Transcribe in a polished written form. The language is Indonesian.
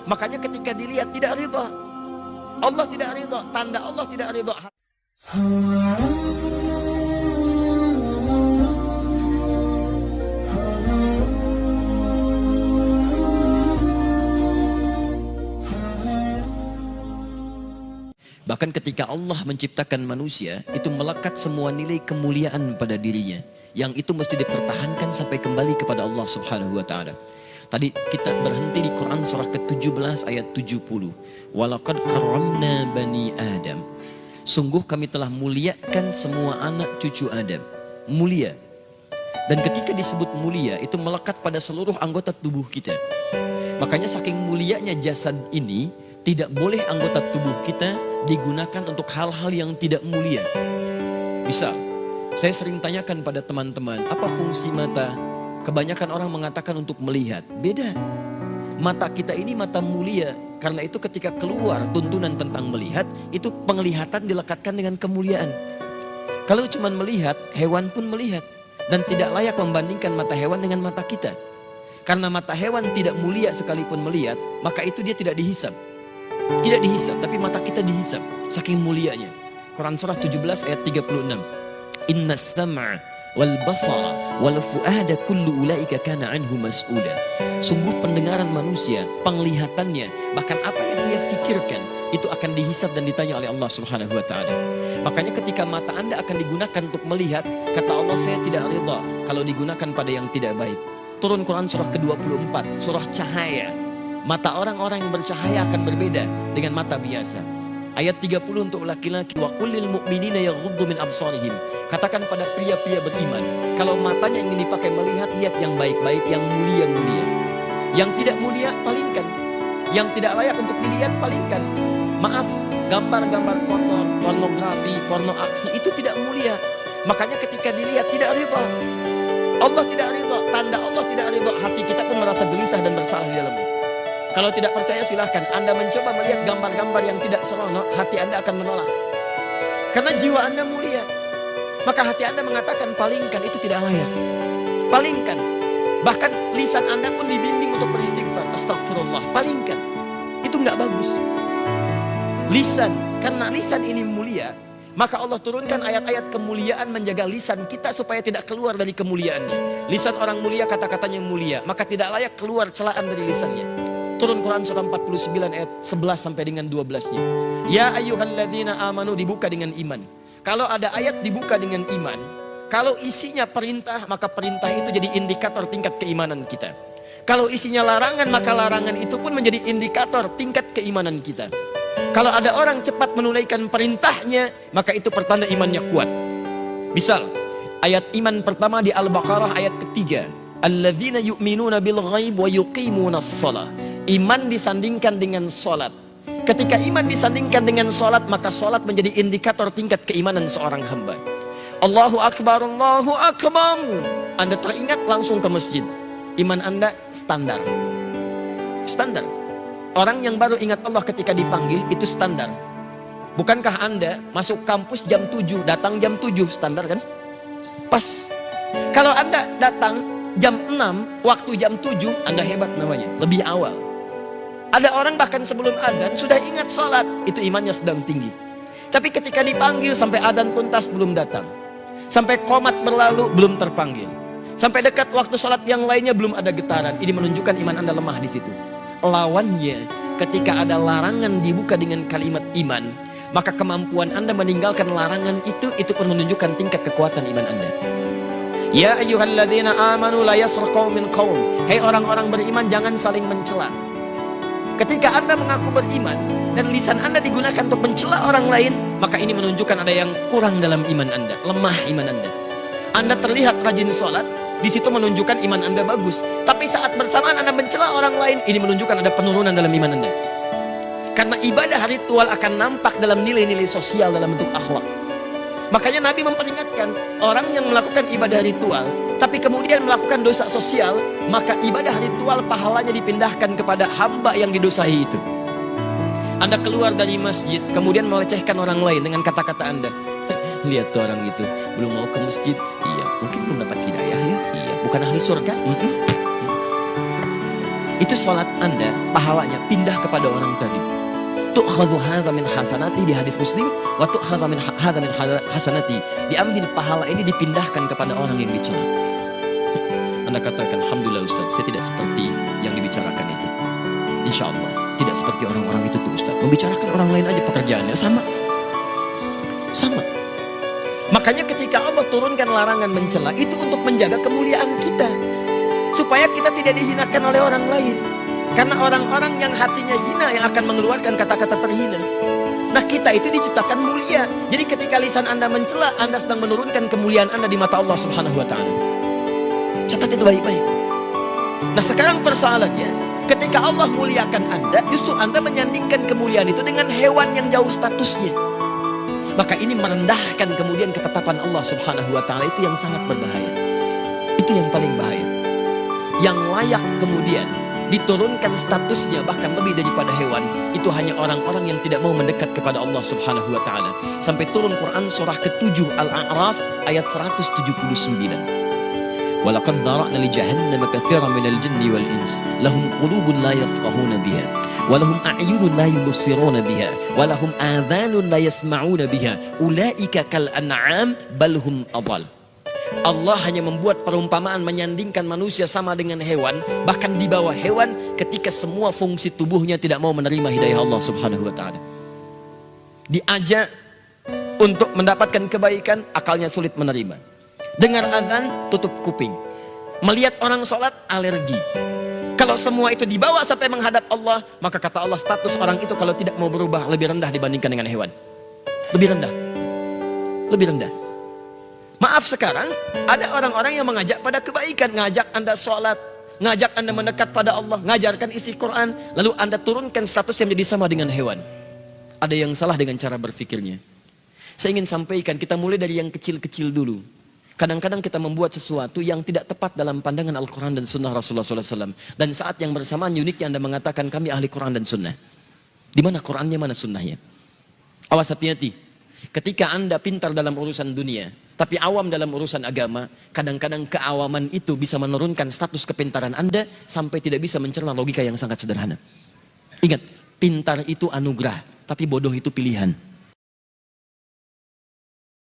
Makanya ketika dilihat tidak ridha. Allah tidak ridha, tanda Allah tidak ridha. Bahkan ketika Allah menciptakan manusia, itu melekat semua nilai kemuliaan pada dirinya. Yang itu mesti dipertahankan sampai kembali kepada Allah Subhanahu wa Ta'ala. Tadi kita berhenti di Quran surah ke-17 ayat 70. Walaqad karramna bani Adam. Sungguh kami telah muliakan semua anak cucu Adam. Mulia. Dan ketika disebut mulia, itu melekat pada seluruh anggota tubuh kita. Makanya saking mulianya jasad ini, tidak boleh anggota tubuh kita digunakan untuk hal-hal yang tidak mulia. Misal, saya sering tanyakan pada teman-teman, apa fungsi mata? Kebanyakan orang mengatakan untuk melihat. Beda. Mata kita ini mata mulia. Karena itu ketika keluar tuntunan tentang melihat, itu penglihatan dilekatkan dengan kemuliaan. Kalau cuma melihat, hewan pun melihat. Dan tidak layak membandingkan mata hewan dengan mata kita. Karena mata hewan tidak mulia sekalipun melihat, maka itu dia tidak dihisab. Tidak dihisab, tapi mata kita dihisab. Saking mulianya. Quran surah 17 ayat 36. Inna sam'a wal basara wal fu'ada kullu ulaika kana anhu mas'ula. Sungguh pendengaran manusia, penglihatannya, bahkan apa yang dia fikirkan, itu akan dihisab dan ditanya oleh Allah Subhanahu wa Ta'ala. Makanya ketika mata Anda akan digunakan untuk melihat, kata Allah, saya tidak ridha kalau digunakan pada yang tidak baik. Turun Quran surah ke-24, surah cahaya. Mata orang-orang yang bercahaya akan berbeda dengan mata biasa. Ayat 30 untuk laki-laki. Wa kullil mu'minina yaghuddu min absarihim. Katakan pada pria-pria beriman, kalau matanya ingin dipakai melihat, lihat yang baik-baik, yang mulia-mulia. Yang tidak mulia, palingkan. Yang tidak layak untuk dilihat, palingkan. Maaf, gambar-gambar kotor, pornografi, porno aksi, itu tidak mulia. Makanya ketika dilihat tidak ridha. Allah tidak ridha, tanda Allah tidak ridha. Hati kita pun merasa gelisah dan bersalah di dalamnya. Kalau tidak percaya silahkan Anda mencoba melihat gambar-gambar yang tidak seronok, hati Anda akan menolak. Karena jiwa Anda mulia. Maka hati Anda mengatakan palingkan, itu tidak layak. Palingkan. Bahkan lisan Anda pun dibimbing untuk beristighfar. Astagfirullah, palingkan. Itu nggak bagus. Lisan, karena lisan ini mulia, maka Allah turunkan ayat-ayat kemuliaan menjaga lisan kita supaya tidak keluar dari kemuliaannya. Lisan orang mulia kata-katanya mulia, maka tidak layak keluar celaan dari lisannya. Turun Quran surah 49 ayat 11 sampai dengan 12-nya. Ya ayyuhalladzina amanu, dibuka dengan iman. Kalau ada ayat dibuka dengan iman, kalau isinya perintah, maka perintah itu jadi indikator tingkat keimanan kita. Kalau isinya larangan, maka larangan itu pun menjadi indikator tingkat keimanan kita. Kalau ada orang cepat menunaikan perintahnya, maka itu pertanda imannya kuat. Misal, ayat iman pertama di Al-Baqarah ayat ketiga. Alladzina yu'minuna bil ghaib wa yuqimunas shalah. Iman disandingkan dengan sholat. Ketika iman disandingkan dengan sholat, maka sholat menjadi indikator tingkat keimanan seorang hamba. Allahu Akbar, Allahu Akbar. Anda teringat langsung ke masjid. Iman Anda standar. Standar. Orang yang baru ingat Allah ketika dipanggil, itu standar. Bukankah Anda masuk kampus jam 7, datang jam 7, standar kan? Pas. Kalau Anda datang jam 6, waktu jam 7, Anda hebat namanya, lebih awal. Ada orang bahkan sebelum adzan sudah ingat sholat, itu imannya sedang tinggi. Tapi ketika dipanggil sampai adzan tuntas belum datang. Sampai qomat berlalu belum terpanggil. Sampai dekat waktu sholat yang lainnya belum ada getaran. Ini menunjukkan iman Anda lemah di situ. Lawannya, ketika ada larangan dibuka dengan kalimat iman, maka kemampuan Anda meninggalkan larangan itu pun menunjukkan tingkat kekuatan iman Anda. Ya ayyuhalladzina amanu la yaskhar qaumin qaum. Hai orang-orang beriman, jangan saling mencela. Ketika Anda mengaku beriman dan lisan Anda digunakan untuk mencela orang lain, maka ini menunjukkan ada yang kurang dalam iman Anda, lemah iman Anda. Anda terlihat rajin sholat, di situ menunjukkan iman Anda bagus. Tapi saat bersamaan Anda mencela orang lain, ini menunjukkan ada penurunan dalam iman Anda. Karena ibadah ritual akan nampak dalam nilai-nilai sosial dalam bentuk akhlak. Makanya Nabi memperingatkan, orang yang melakukan ibadah ritual tapi kemudian melakukan dosa sosial, maka ibadah ritual pahalanya dipindahkan kepada hamba yang didosai itu. Anda keluar dari masjid kemudian melecehkan orang lain dengan kata-kata Anda. Lihat tuh orang itu, belum mau ke masjid. Iya, mungkin belum dapat hidayah ya. Iya, bukan ahli surga. itu sholat Anda, pahalanya pindah kepada orang tadi. Tu'khadhu hadza min hasanati di hadis Muslim, wa tu'khadhu min hadza min hasanati. Diambil pahala ini dipindahkan kepada orang yang dicela. Anda katakan, alhamdulillah Ustaz, saya tidak seperti yang dibicarakan itu. Insya Allah tidak seperti orang-orang itu tuh Ustaz. Membicarakan orang lain aja pekerjaannya sama. Makanya ketika Allah turunkan larangan mencela, itu untuk menjaga kemuliaan kita, supaya kita tidak dihinakan oleh orang lain. Karena orang-orang yang hatinya hina yang akan mengeluarkan kata-kata terhina. Nah, kita itu diciptakan mulia. Jadi ketika lisan Anda mencela, Anda sedang menurunkan kemuliaan Anda di mata Allah Subhanahu wa taala. Catat itu baik-baik. Nah, sekarang persoalannya, ketika Allah muliakan Anda, justru Anda menyandingkan kemuliaan itu dengan hewan yang jauh statusnya. Maka ini merendahkan kemudian ketetapan Allah Subhanahu wa taala, itu yang sangat berbahaya. Itu yang paling bahaya. Yang layak kemudian diturunkan statusnya bahkan lebih daripada hewan, itu hanya orang-orang yang tidak mau mendekat kepada Allah Subhanahu wa taala. Sampai turun Quran surah ke-7 Al-A'raf ayat 179. Walaqad dhara'na li jahannama katsiran minal jinni wal ins lahum qulubun la yafqahuna biha wa lahum a'yunun la yubsiruna biha wa lahum adhanun la yasma'una biha ulaika kal an'am bal hum adall. Allah hanya membuat perumpamaan menyandingkan manusia sama dengan hewan, bahkan di bawah hewan ketika semua fungsi tubuhnya tidak mau menerima hidayah Allah Subhanahu wa taala. Diajak untuk mendapatkan kebaikan, akalnya sulit menerima. Dengar azan, tutup kuping. Melihat orang sholat, alergi. Kalau semua itu dibawa sampai menghadap Allah, maka kata Allah, status orang itu kalau tidak mau berubah lebih rendah dibandingkan dengan hewan. Lebih rendah. Lebih rendah. Maaf, sekarang ada orang-orang yang mengajak pada kebaikan, ngajak Anda sholat, ngajak Anda mendekat pada Allah, ngajarkan isi Quran, lalu Anda turunkan status yang menjadi sama dengan hewan. Ada yang salah dengan cara berpikirnya. Saya ingin sampaikan, kita mulai dari yang kecil-kecil dulu. Kadang-kadang kita membuat sesuatu yang tidak tepat dalam pandangan Al-Quran dan Sunnah Rasulullah SAW. Dan saat yang bersamaan uniknya Anda mengatakan kami ahli Quran dan Sunnah. Di mana Qurannya, mana Sunnahnya? Awas, hati-hati. Ketika Anda pintar dalam urusan dunia, tapi awam dalam urusan agama, kadang-kadang keawaman itu bisa menurunkan status kepintaran Anda sampai tidak bisa mencerna logika yang sangat sederhana. Ingat, pintar itu anugerah, tapi bodoh itu pilihan.